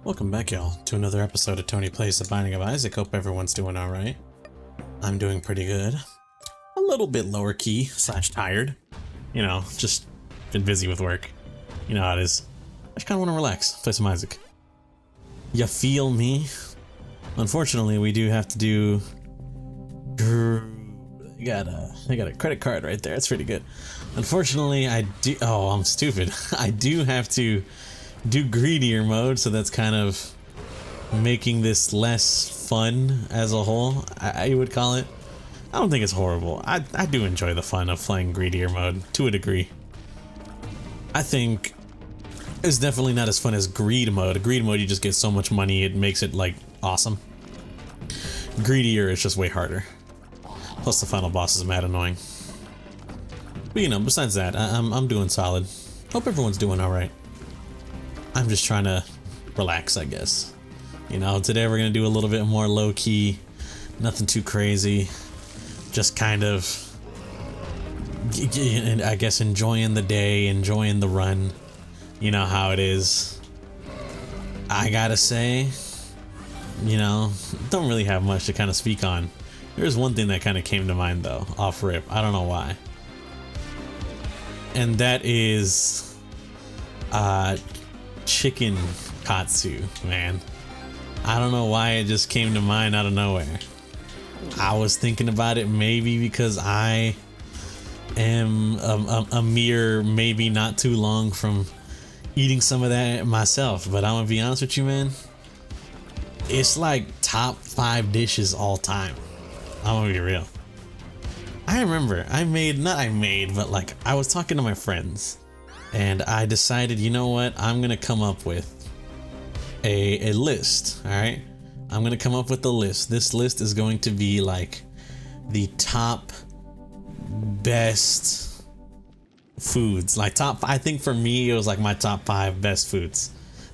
Welcome back, y'all, to another episode of Tony Plays The Binding of Isaac. Hope everyone's doing alright. I'm doing pretty good. A little bit lower key / tired. You know, just been busy with work. You know how it is. I just kind of want to relax, play some Isaac. You feel me? Unfortunately, we do have to do... I got a credit card right there. That's pretty good. Unfortunately, I do... Oh, I'm stupid. I do have to do greedier mode, so that's kind of making this less fun as a whole, I would call it. I don't think it's horrible. I do enjoy the fun of playing greedier mode to a degree. I think it's definitely not as fun as greed mode. Greed mode, you just get so much money, it makes it like awesome. Greedier is just way harder. Plus the final boss is mad annoying. But you know, besides that, I'm doing solid. Hope everyone's doing alright. I'm just trying to relax, I guess. You know, today we're gonna do a little bit more low-key, nothing too crazy, just kind of, I guess, enjoying the day, enjoying the run. You know how it is. I gotta say, you know, don't really have much to kind of speak on. There's one thing that kind of came to mind though, off rip. I don't know why. And that is, chicken katsu, man. I don't know why it just came to mind out of nowhere. I was thinking about it maybe because I am a mere maybe not too long from eating some of that myself, but I'm gonna be honest with you, man, it's like top 5 dishes all time. I'm gonna be real. I remember but like I was talking to my friends and I decided, you know what, I'm gonna come up with a list. All right, I'm gonna come up with a list. This list is going to be like the top best foods, like I think for me it was like my top 5 best foods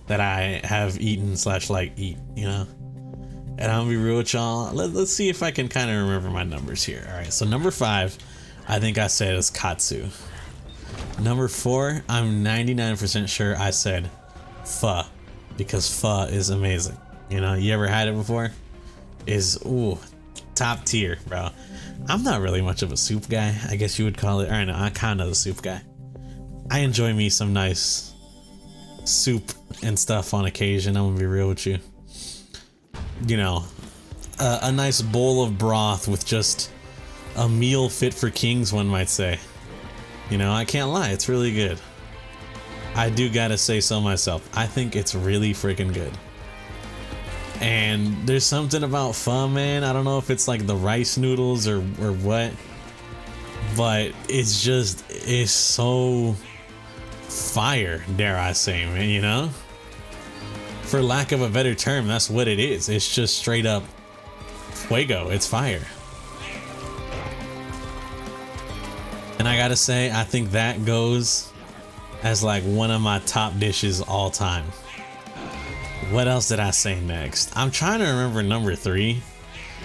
that I have eaten / like eat, you know. And I'm gonna be real with y'all. Let's see if I can kind of remember my numbers here. All right, so number 5, I think I said is katsu. Number 4, I'm 99% sure I said pho, because pho is amazing. You know, you ever had it before? Is, ooh, top tier, bro. I'm not really much of a soup guy, I guess you would call it. Or no, I'm kind of a soup guy. I enjoy me some nice soup and stuff on occasion. I'm gonna be real with you. You know, a nice bowl of broth with just a meal fit for kings, one might say. You know, I can't lie, it's really good. I do gotta say so myself. I think it's really freaking good. And there's something about pho, man. I don't know if it's like the rice noodles or what, but it's so fire, dare I say, man, you know? For lack of a better term, that's what it is. It's just straight up fuego. It's fire. And I gotta say, I think that goes as like one of my top dishes all time. What else did I say next? I'm trying to remember number 3.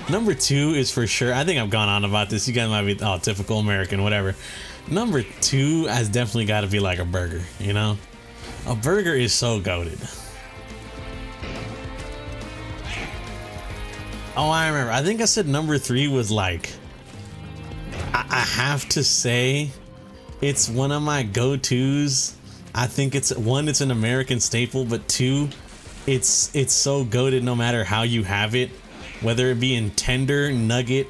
Number 2 is for sure. I think I've gone on about this. You guys might be, oh, typical American, whatever. Number 2 has definitely got to be like a burger, you know? A burger is so goated. Oh, I remember. I think I said number 3 was like, I have to say, it's one of my go-tos. I think it's an American staple, but 2, it's so goated no matter how you have it, whether it be in tender, nugget,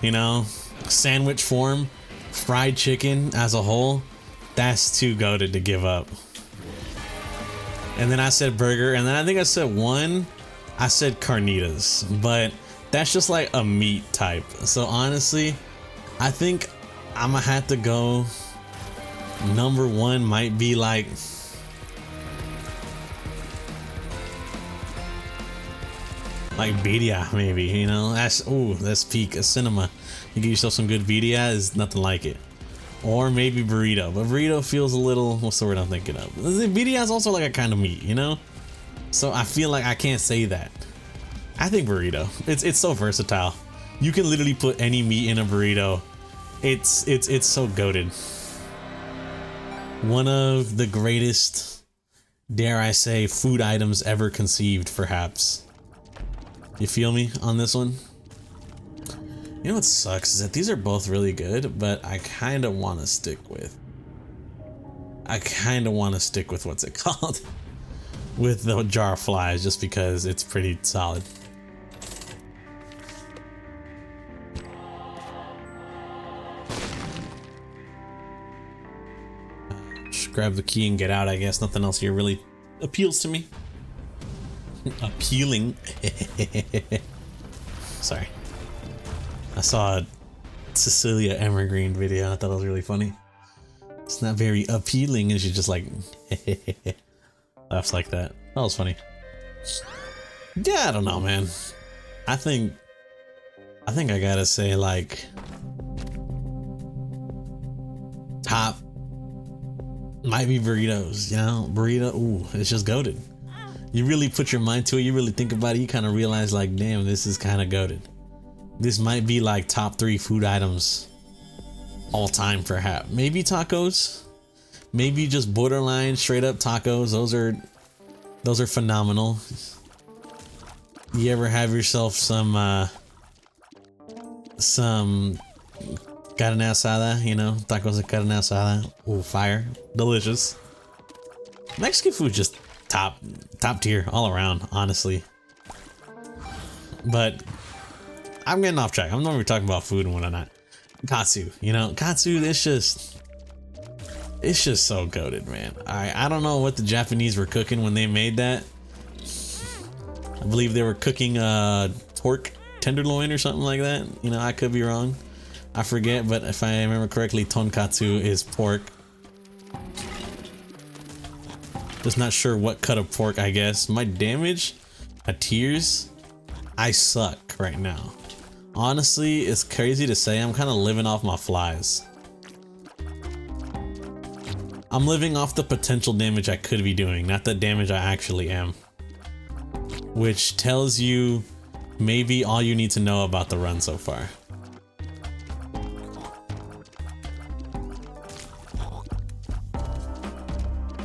you know, sandwich form, fried chicken as a whole. That's too goated to give up. And then I said burger, and then I think I said I said carnitas, but that's just like a meat type. So honestly, I think I'm gonna have to go. Number 1 might be like, birria, maybe, you know. That's peak of cinema. You get yourself some good birria, is nothing like it. Or maybe burrito, but burrito feels a little, what's the word I'm thinking of? Birria is also like a kind of meat, you know. So I feel like I can't say that. I think burrito. It's so versatile. You can literally put any meat in a burrito. It's so goated. One of the greatest dare I say, food items ever conceived, perhaps. You feel me on this one? You know what sucks is that these are both really good, but I kind of want to stick with. What's it called? With the jar of flies, just because it's pretty solid. Just grab the key and get out, I guess. Nothing else here really appeals to me. Appealing. Sorry. I saw a Cecilia Evergreen video. I thought it was really funny. It's not very appealing, and she's just like laughs like that. That was funny. Yeah, I don't know, man. I think I gotta say, like, top might be burritos. You know, burrito. Ooh, it's just goated. You really put your mind to it. You really think about it. You kind of realize, like, damn, this is kind of goated. This might be like top 3 food items all time, perhaps. Maybe tacos. Maybe just borderline straight up tacos. Those are phenomenal. You ever have yourself some carne asada, you know, tacos de carne asada? Ooh, fire. Delicious. Mexican food just top tier all around, honestly. But I'm getting off track. I'm not even talking about food and whatnot. Katsu, you know, katsu, it's just so goated, man. I don't know what the Japanese were cooking when they made that. I believe they were cooking pork tenderloin or something like that. You know, I could be wrong. I forget, but if I remember correctly, tonkatsu is pork. Just not sure what cut of pork, I guess. My damage, tears, I suck right now. Honestly, it's crazy to say, I'm kind of living off my flies. I'm living off the potential damage I could be doing, not the damage I actually am. Which tells you maybe all you need to know about the run so far.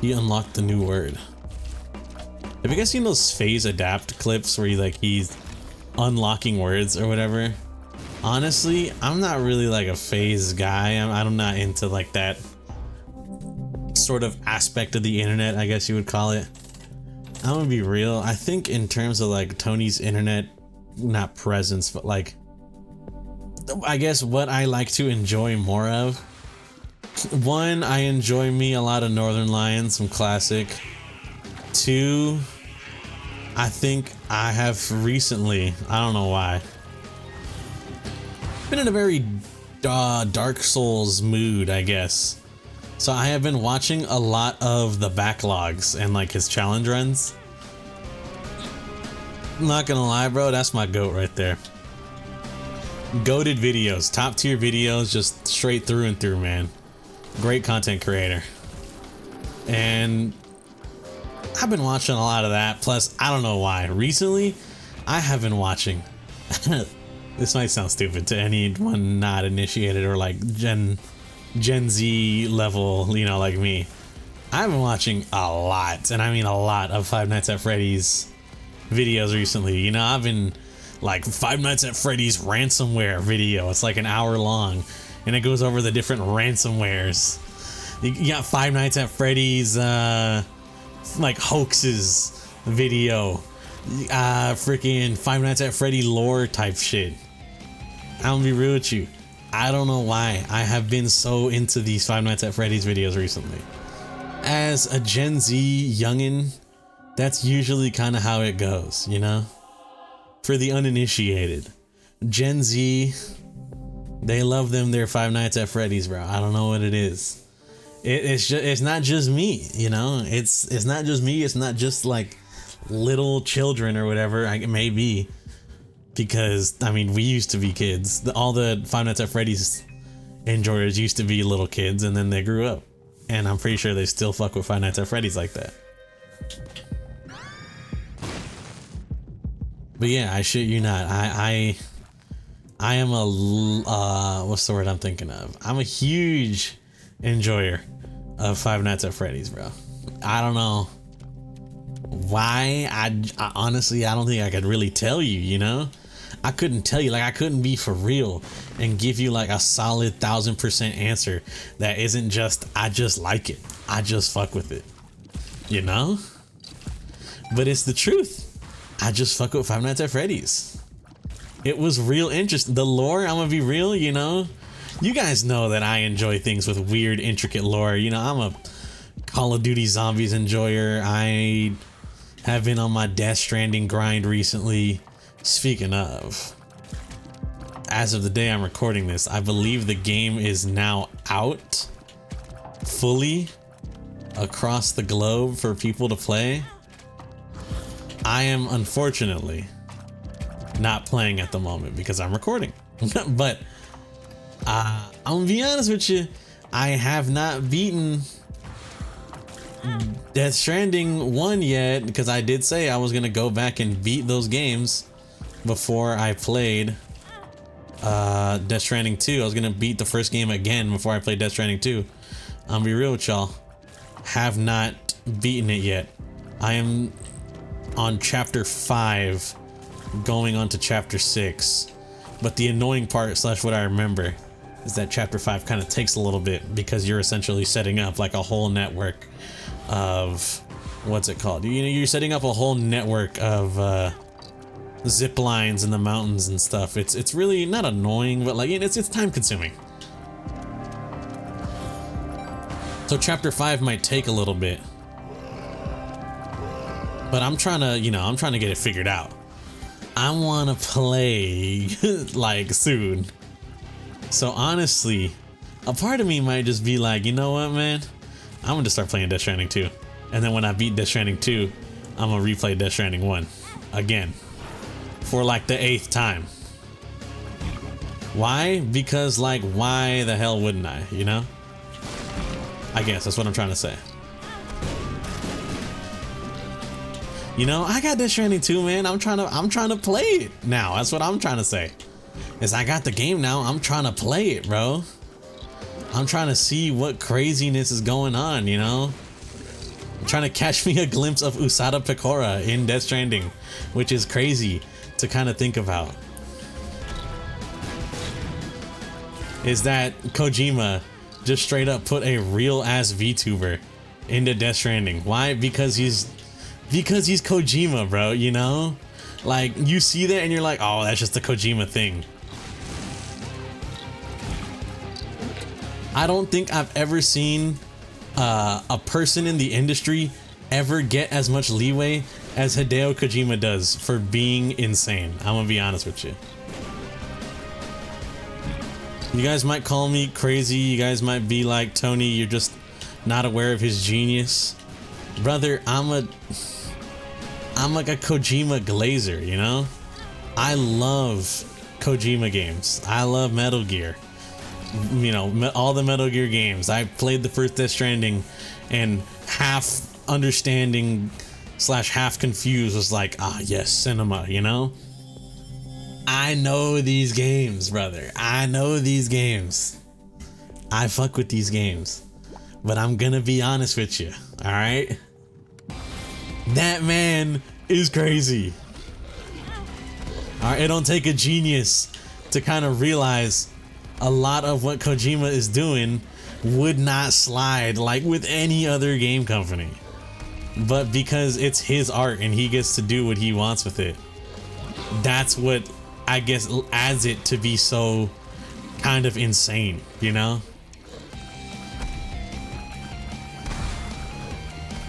He unlocked the new word. Have you guys seen those phase adapt clips where he's unlocking words or whatever? Honestly, I'm not really like a phase guy. I'm not into like that sort of aspect of the internet, I guess you would call it. I'm gonna be real. I think in terms of like Tony's internet, not presence, but like, I guess what I like to enjoy more of. One, I enjoy me a lot of Northern Lions, some classic. Two, I think I have recently, I don't know why, been in a very Dark Souls mood, I guess. So I have been watching a lot of the backlogs and like his challenge runs. I'm not gonna lie, bro, that's my goat right there. Goated videos, top tier videos, just straight through and through, man. Great content creator. And I've been watching a lot of that. Plus, I don't know why. Recently, I have been watching. This might sound stupid to anyone not initiated or like Gen Z level, you know, like me. I've been watching a lot, and I mean a lot, of Five Nights at Freddy's videos recently. You know, I've been like Five Nights at Freddy's ransomware video. It's like an hour long, and it goes over the different ransomwares. You got Five Nights at Freddy's like hoaxes video, freaking Five Nights at Freddy lore type shit. I'm gonna be real with you, I don't know why I have been so into these Five Nights at Freddy's videos recently. As a Gen Z youngin', that's usually kind of how it goes, you know? For the uninitiated, Gen Z, they love them their Five Nights at Freddy's, bro. I don't know what it is. It's not just me, you know? It's not just me. It's not just like little children or whatever it may be. Because, I mean, we used to be kids. All the Five Nights at Freddy's enjoyers used to be little kids, and then they grew up. And I'm pretty sure they still fuck with Five Nights at Freddy's like that. But yeah, I shit you not. I am a what's the word I'm thinking of? I'm a huge enjoyer of Five Nights at Freddy's, bro. I don't know why, I honestly, I don't think I could really tell you, you know? I couldn't tell you, like, I couldn't be for real and give you like a solid 1000% answer that isn't just, I just like it. I just fuck with it, you know? But it's the truth. I just fuck with Five Nights at Freddy's. It was real interesting. The lore, I'm gonna be real, you know? You guys know that I enjoy things with weird, intricate lore. You know, I'm a Call of Duty Zombies enjoyer. I have been on my Death Stranding grind recently. Speaking of, as of the day I'm recording this, I believe the game is now out fully across the globe for people to play. I am unfortunately not playing at the moment because I'm recording. But I'm gonna be honest with you, I have not beaten Death Stranding 1 yet, because I did say I was gonna go back and beat those games before I played Death Stranding 2. I was gonna beat the first game again before I played Death Stranding 2. I'll be real with y'all, have not beaten it yet. I am on chapter 5 going on to chapter 6, but the annoying part slash what I remember is that chapter 5 kind of takes a little bit because you're essentially setting up like a whole network of, what's it called, you know, you're setting up a whole network of zip lines in the mountains and stuff. It's really not annoying, but like it's time consuming. So chapter 5 might take a little bit, but I'm trying to, you know, I'm trying to get it figured out. I want to play like soon. So honestly, a part of me might just be like, you know what, man, I'm gonna just start playing Death Stranding 2, and then when I beat Death Stranding 2, I'm gonna replay Death Stranding 1 again for like the 8th time. Why? Because like, why the hell wouldn't I, you know? I guess that's what I'm trying to say. You know, I got Death Stranding 2, man. I'm trying to play it now. That's what I'm trying to say. Is I got the game now. I'm trying to play it, bro. I'm trying to see what craziness is going on, you know? I'm trying to catch me a glimpse of Usada Pecora in Death Stranding, which is crazy to kind of think about. Is that Kojima just straight up put a real ass VTuber into Death Stranding. Why? Because he's Kojima, bro, you know? Like, you see that and you're like, oh, that's just a Kojima thing. I don't think I've ever seen a person in the industry ever get as much leeway as Hideo Kojima does for being insane. I'm gonna be honest with you. You guys might call me crazy. You guys might be like, Tony, you're just not aware of his genius. Brother, I'm like a Kojima glazer, you know? I love Kojima games. I love Metal Gear. You know, all the Metal Gear games. I played the first Death Stranding and half understanding slash half confused was like, ah, yes, cinema, you know? I know these games, brother. I know these games. I fuck with these games. But I'm gonna be honest with you, alright? That man is crazy. Alright, it don't take a genius to kind of realize a lot of what Kojima is doing would not slide like with any other game company. But because it's his art and he gets to do what he wants with it, that's what I guess adds it to be so kind of insane, you know?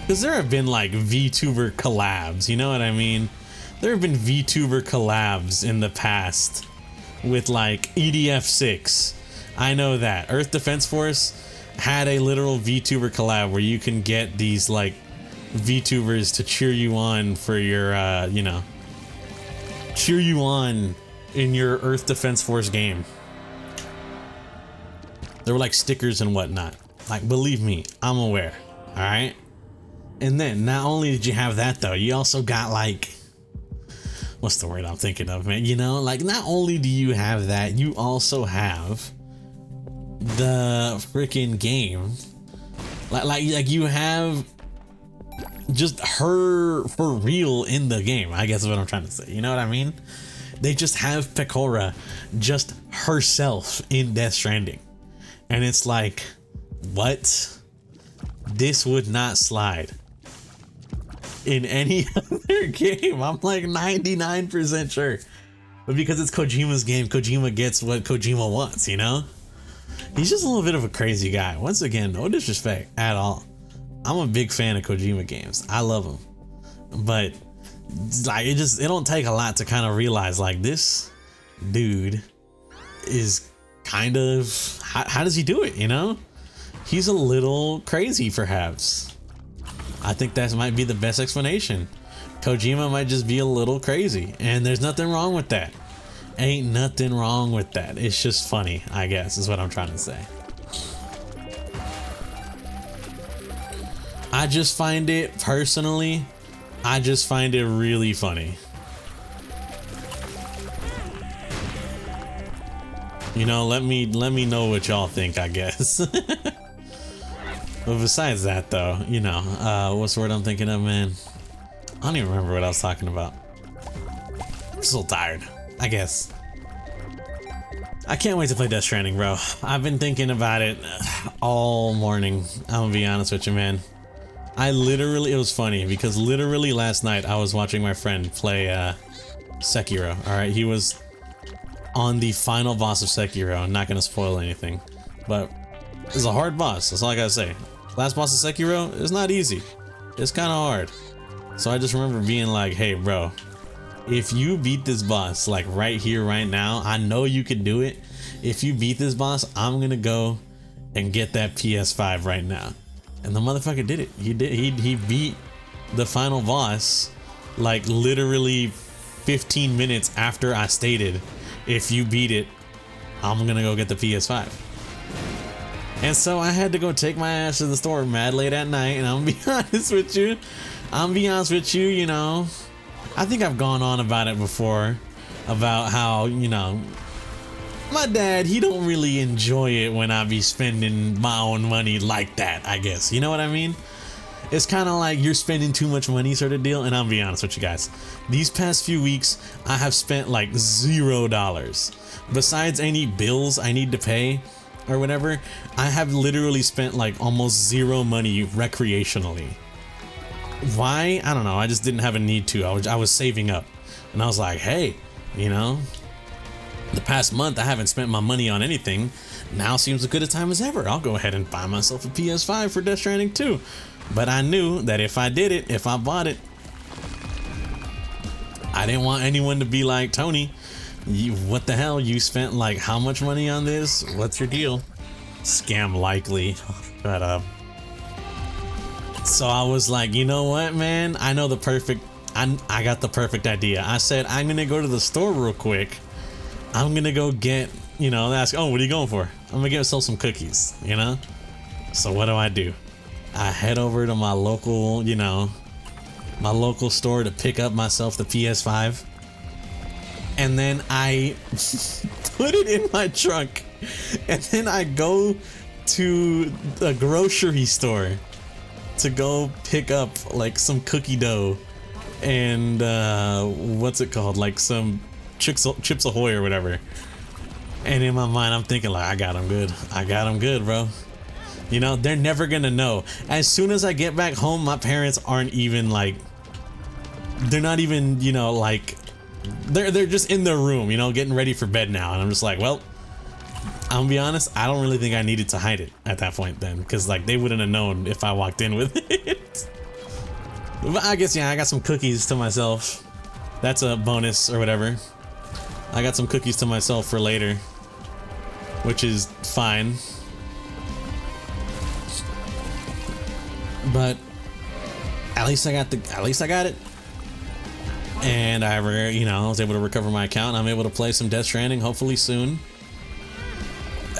Because there have been like VTuber collabs, you know what I mean? There have been VTuber collabs in the past with like EDF6. I know that. Earth Defense Force had a literal VTuber collab where you can get these like VTubers to cheer you on for your, you know, cheer you on in your Earth Defense Force game. There were like stickers and whatnot. Like, believe me, I'm aware. All right. And then not only did you have that though, you also got like, what's the word I'm thinking of, man? You know, like not only do you have that, you also have the freaking game. Like you have just her for real in the game, I guess is what I'm trying to say. You know what I mean? They just have Pecora just herself in Death Stranding. And it's like, what? This would not slide in any other game. I'm like 99% sure. But because it's Kojima's game, Kojima gets what Kojima wants, you know? He's just a little bit of a crazy guy. Once again, no disrespect at all. I'm a big fan of Kojima games. I love them. But like it don't take a lot to kind of realize like this dude is kind of how does he do it, you know? He's a little crazy perhaps. I think that might be the best explanation. Kojima might just be a little crazy, and there's nothing wrong with that. Ain't nothing wrong with that. It's just funny, I guess, is what I'm trying to say. I just find it personally, I just find it really funny. You know, let me know what y'all think, I guess. But besides that though, you know, what's the word I'm thinking of, man? I don't even remember what I was talking about. I'm just a little tired, I guess. I can't wait to play Death Stranding, bro. I've been thinking about it all morning. I'm gonna be honest with you, man. It was funny because literally last night I was watching my friend play Sekiro. Alright, he was on the final boss of Sekiro. I'm not gonna spoil anything, but it's a hard boss. That's all I gotta say. Last boss of Sekiro is not easy. It's kind of hard. So I just remember being like, hey bro, if you beat this boss like right here, right now, I know you can do it. If you beat this boss, I'm gonna go and get that PS5 right now. And the motherfucker did it. He beat the final boss like literally 15 minutes after I stated, if you beat it, I'm gonna go get the PS5. And so I had to go take my ass to the store mad late at night, and I'm gonna be honest with you, you know, I think I've gone on about it before, about how, you know, my dad, he don't really enjoy it when I be spending my own money like that, I guess. You know what I mean? It's kind of like you're spending too much money sort of deal, and I'll be honest with you guys. These past few weeks, I have spent like $0. Besides any bills I need to pay or whatever, I have literally spent like almost zero money recreationally. Why? I don't know. I just didn't have a need to. I was saving up, and I was like, hey, you know, the past month I haven't spent my money on anything. Now seems as good a time as ever. I'll go ahead and buy myself a PS5 for Death Stranding 2. But I knew that if I did it, if I bought it, I didn't want anyone to be like, Tony, what the hell? You spent like how much money on this? What's your deal? Scam likely. Shut up. So I was like, you know what, man? I know the perfect, I got the perfect idea. I said, I'm gonna go to the store real quick. I'm gonna go get, you know, ask, oh, what are you going for? I'm gonna get myself some cookies, you know? So what do? I head over to my local, you know, my local store to pick up myself the PS5. And then I put it in my trunk. And then I go to the grocery store to go pick up like some cookie dough and what's it called? Like some Chips Ahoy or whatever. And in my mind, I'm thinking like, I got them good. I got them good, bro. You know, they're never gonna know. As soon as I get back home, my parents aren't even like, they're not even, you know, like, they're just in their room, you know, getting ready for bed now. And I'm just like, well, I'm gonna be honest, I don't really think I needed to hide it at that point then, because like they wouldn't have known if I walked in with it. But I guess, yeah, I got some cookies to myself. That's a bonus or whatever. I got some cookies to myself for later, which is fine. But at least I got it. And I, you know, I was able to recover my account. I'm able to play some Death Stranding hopefully soon.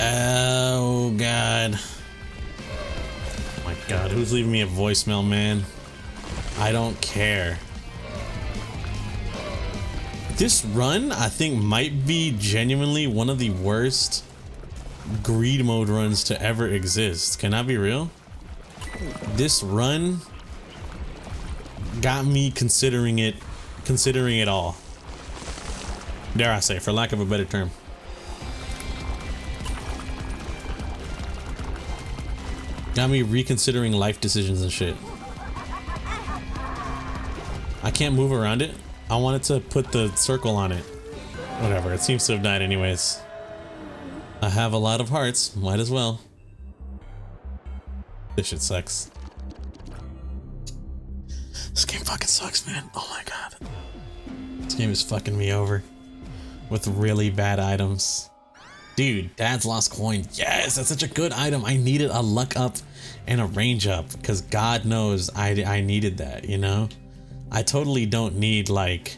Oh god. Oh my god, who's leaving me a voicemail, man? I don't care. This run, I think, might be genuinely one of the worst greed mode runs to ever exist. Can I be real? This run got me considering it all. Dare I say, for lack of a better term. Got me reconsidering life decisions and shit. I can't move around it. I wanted to put the circle on it. Whatever, it seems to have died anyways. I have a lot of hearts, might as well. This shit sucks. This game fucking sucks, man. Oh my god. This game is fucking me over. With really bad items. Dude, Dad's Lost Coin. Yes, that's such a good item. I needed a luck up and a range up. Because God knows I needed that, you know? I totally don't need, like,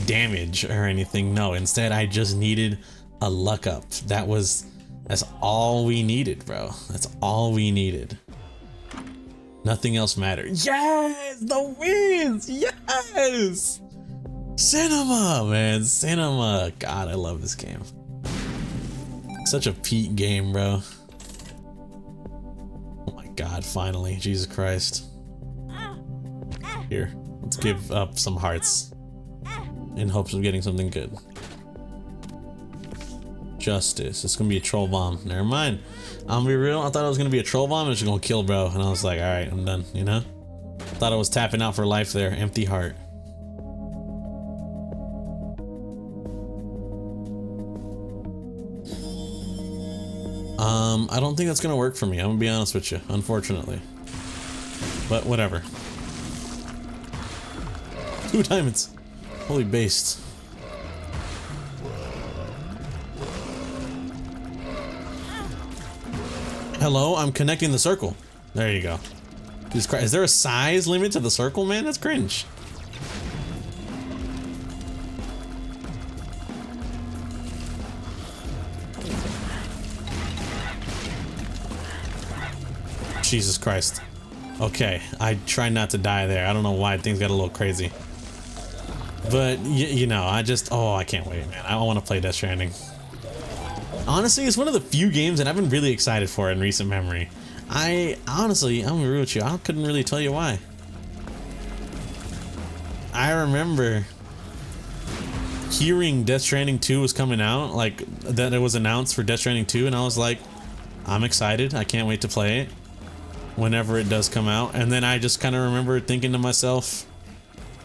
damage or anything. No, instead I just needed a luck up. That's all we needed, bro. That's all we needed. Nothing else mattered. Yes! The wins! Yes! Cinema, man. Cinema. God, I love this game. Such a peak game, bro. Oh my god, finally. Jesus Christ. Here, let's give up some hearts. In hopes of getting something good. Justice. It's gonna be a troll bomb. Never mind. I'm gonna be real. I thought it was gonna be a troll bomb and it's gonna kill, bro. And I was like, alright, I'm done, you know? Thought I was tapping out for life there. Empty heart. I don't think that's gonna work for me. I'm gonna be honest with you, unfortunately. But whatever. 2 diamonds. Holy based. Hello, I'm connecting the circle. There you go. Jesus Christ, is there a size limit to the circle, man? That's cringe. Jesus Christ. Okay, I try not to die there. I don't know why things got a little crazy. But, you know, I can't wait, man. I want to play Death Stranding. Honestly, it's one of the few games that I've been really excited for in recent memory. I'm gonna be real with you, I couldn't really tell you why. I remember hearing Death Stranding 2 was coming out, like, that it was announced for Death Stranding 2, and I was like, I'm excited, I can't wait to play it whenever it does come out. And then I just kind of remember thinking to myself,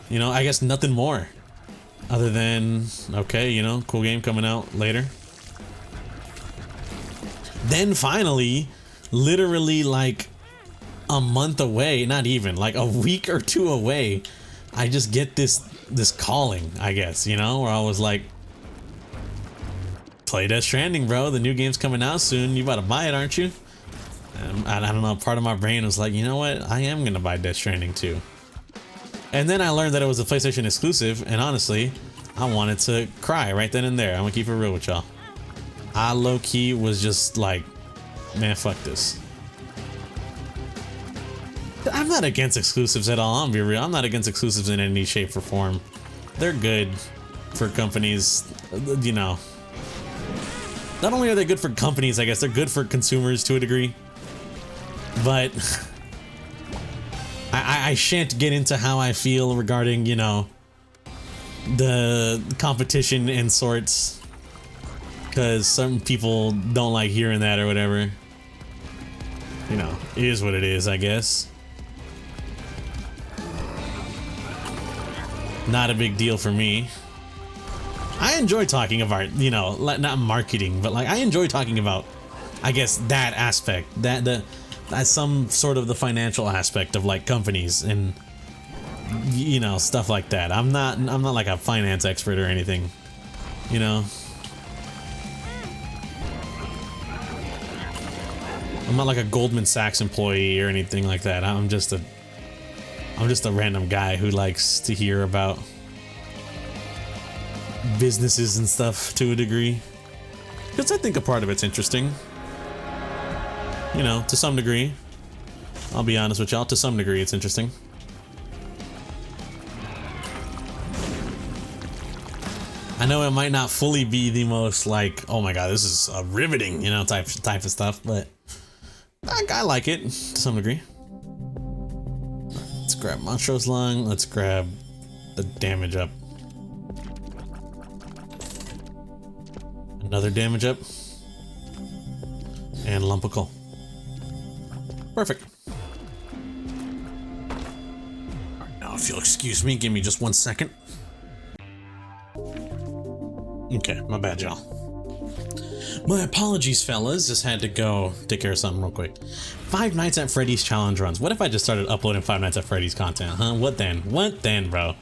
you know, I guess nothing more other than, okay, you know, cool game coming out later. Then finally, literally like a month away, not even, like a week or 2 away, I just get this calling, I guess, you know, where I was like, play Death Stranding, bro, the new game's coming out soon, you about to buy it, aren't you? And I don't know, part of my brain was like, you know what, I am gonna buy Death Stranding 2. And then I learned that it was a PlayStation exclusive, and honestly, I wanted to cry right then and there. I'm gonna keep it real with y'all. I low-key was just like, man, fuck this. I'm not against exclusives at all, I'm gonna be real. I'm not against exclusives in any shape or form. They're good for companies, you know. Not only are they good for companies, I guess, they're good for consumers to a degree. But I shan't get into how I feel regarding, you know, the competition in sorts. Because some people don't like hearing that or whatever. You know, it is what it is, I guess. Not a big deal for me. I enjoy talking about, you know, not marketing, but like I enjoy talking about, I guess, that aspect, that's some sort of the financial aspect of like companies and, you know, stuff like that. I'm not like a finance expert or anything, you know. I'm not like a Goldman Sachs employee or anything like that. I'm just a random guy who likes to hear about businesses and stuff to a degree. Because I think a part of it's interesting. You know, to some degree. I'll be honest with y'all, to some degree it's interesting. I know it might not fully be the most like, oh my god, this is riveting, you know, type of stuff, but I like it to some degree. It's grab Montro's Lung. Let's grab the damage up. Another damage up. And lump of coal. Perfect. Alright, now if you'll excuse me, give me just 1 second. Okay, my bad, y'all. My apologies, fellas. Just had to go take care of something real quick. Five Nights at Freddy's challenge runs. What if I just started uploading Five Nights at Freddy's content, huh? What then? What then, bro?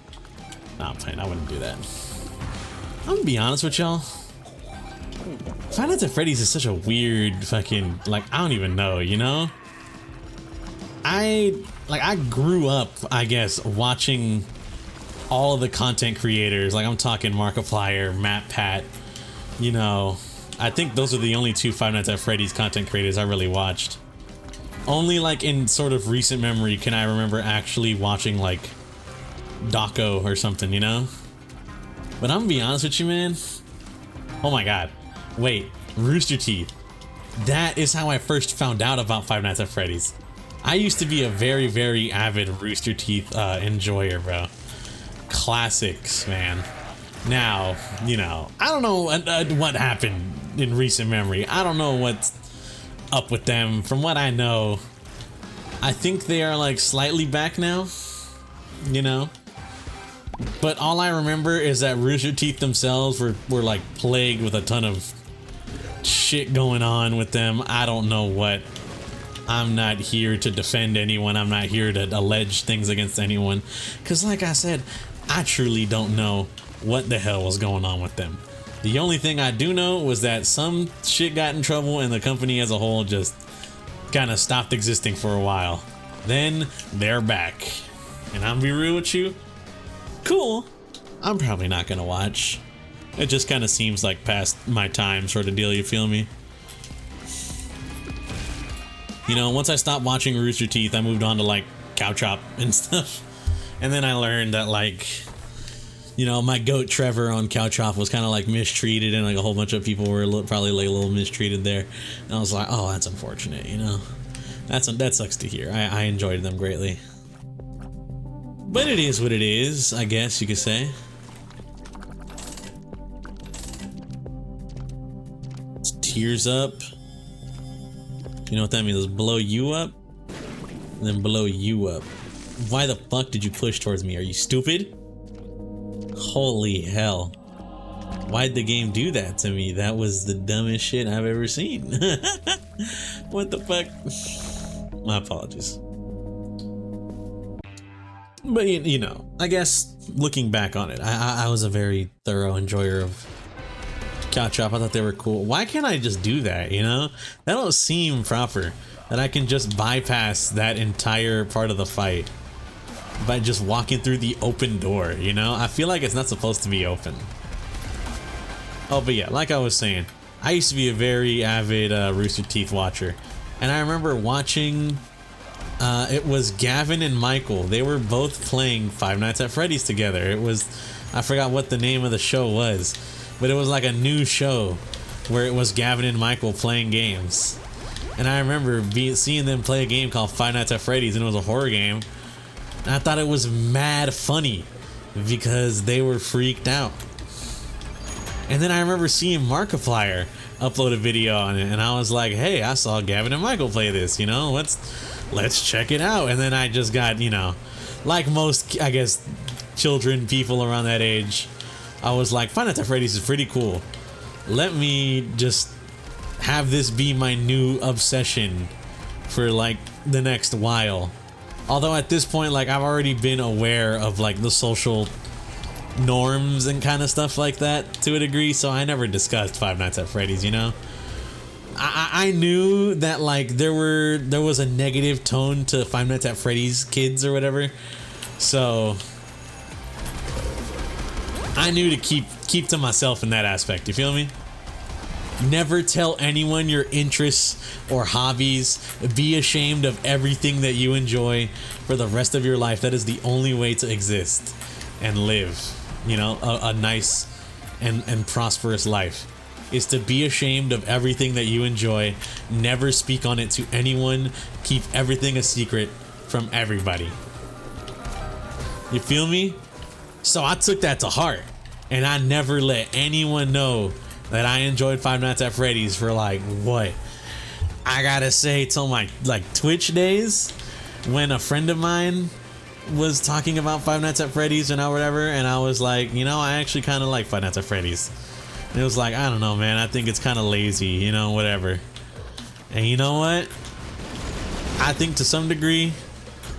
Nah, I'm fine. I wouldn't do that. I'm gonna be honest with y'all. Five Nights at Freddy's is such a weird fucking, like, I don't even know, you know? I grew up, I guess, watching all of the content creators. Like, I'm talking Markiplier, Matt Pat, you know. I think those are the only two Five Nights at Freddy's content creators I really watched. Only like in sort of recent memory can I remember actually watching like Daco or something, you know? But I'm gonna be honest with you, man. Oh my god. Wait, Rooster Teeth. That is how I first found out about Five Nights at Freddy's. I used to be a very, very avid Rooster Teeth enjoyer, bro. Classics, man. Now, you know, I don't know what happened in recent memory. I don't know what's up with them. From what I know, I think they are like slightly back now, you know? But all I remember is that Rooster Teeth themselves were like plagued with a ton of shit going on with them. I don't know what. I'm not here to defend anyone. I'm not here to allege things against anyone. Because like I said, I truly don't know what the hell was going on with them. The only thing I do know was that some shit got in trouble and the company as a whole just kind of stopped existing for a while. Then they're back. And I'm be real with you, cool. I'm probably not gonna watch. It just kind of seems like past my time sort of deal, you feel me? You know, once I stopped watching Rooster Teeth, I moved on to like Cow Chop and stuff. And then I learned that like, you know, my goat Trevor on Cow Chop was kind of like mistreated, and like a whole bunch of people were probably like a little mistreated there. And I was like, oh, that's unfortunate, you know. That sucks to hear. I enjoyed them greatly. But it is what it is, I guess you could say. It's tears up. You know what that means? Blow you up, and then blow you up. Why the fuck did you push towards me? Are you stupid? Holy hell. Why'd the game do that to me? That was the dumbest shit I've ever seen. What the fuck? My apologies. But you know, I guess looking back on it, I was a very thorough enjoyer of Cow Chop. I thought they were cool. Why can't I just do that, you know? That don't seem proper. That I can just bypass that entire part of the fight by just walking through the open door, you know? I feel like it's not supposed to be open. Oh, but yeah, like I was saying, I used to be a very avid Rooster Teeth watcher. And I remember watching, it was Gavin and Michael. They were both playing Five Nights at Freddy's together. It was, I forgot what the name of the show was, but it was like a new show where it was Gavin and Michael playing games. And I remember seeing them play a game called Five Nights at Freddy's, and it was a horror game. And I thought it was mad funny because they were freaked out. And then I remember seeing Markiplier upload a video on it, and I was like, hey, I saw Gavin and Michael play this, you know, let's check it out. And then I just got, you know, like most, I guess, children, people around that age, I was like, Five Nights at Freddy's is pretty cool. Let me just have this be my new obsession for like the next while. Although at this point, like, I've already been aware of like the social norms and kind of stuff like that to a degree, so I never discussed Five Nights at Freddy's, you know. I knew that like there was a negative tone to Five Nights at Freddy's kids or whatever, so I knew to keep to myself in that aspect, you feel me? Never tell anyone your interests or hobbies. Be ashamed of everything that you enjoy for the rest of your life. That is the only way to exist and live, you know, a nice and prosperous life, is to be ashamed of everything that you enjoy. Never speak on it to anyone. Keep everything a secret from everybody. You feel me? So I took that to heart, and I never let anyone know that I enjoyed Five Nights at Freddy's for like what? I gotta say, till my like Twitch days, when a friend of mine was talking about Five Nights at Freddy's and whatever, and I was like, you know, I actually kind of like Five Nights at Freddy's. And it was like, I don't know, man, I think it's kind of lazy, you know, whatever. And you know what? I think to some degree,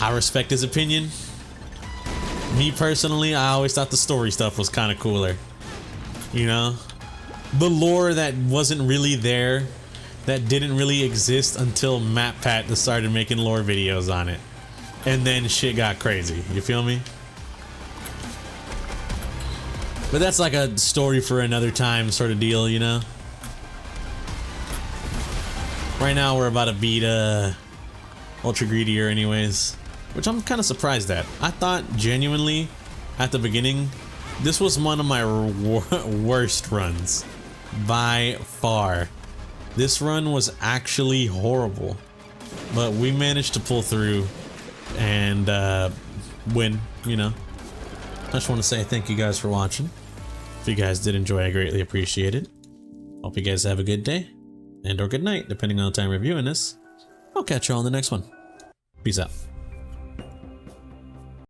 I respect his opinion. Me personally, I always thought the story stuff was kind of cooler. You know? The lore that wasn't really there, that didn't really exist until MatPat started making lore videos on it. And then shit got crazy. You feel me? But that's like a story for another time sort of deal, you know? Right now we're about to beat Ultra Greedier anyways, which I'm kind of surprised at. I thought genuinely at the beginning this was one of my worst runs by far. This run was actually horrible, but we managed to pull through and win, you know. I just want to say thank you guys for watching. If you guys did enjoy, I greatly appreciate it. Hope you guys have a good day and or good night, depending on the time reviewing this. I'll catch you all in the next one. Peace out.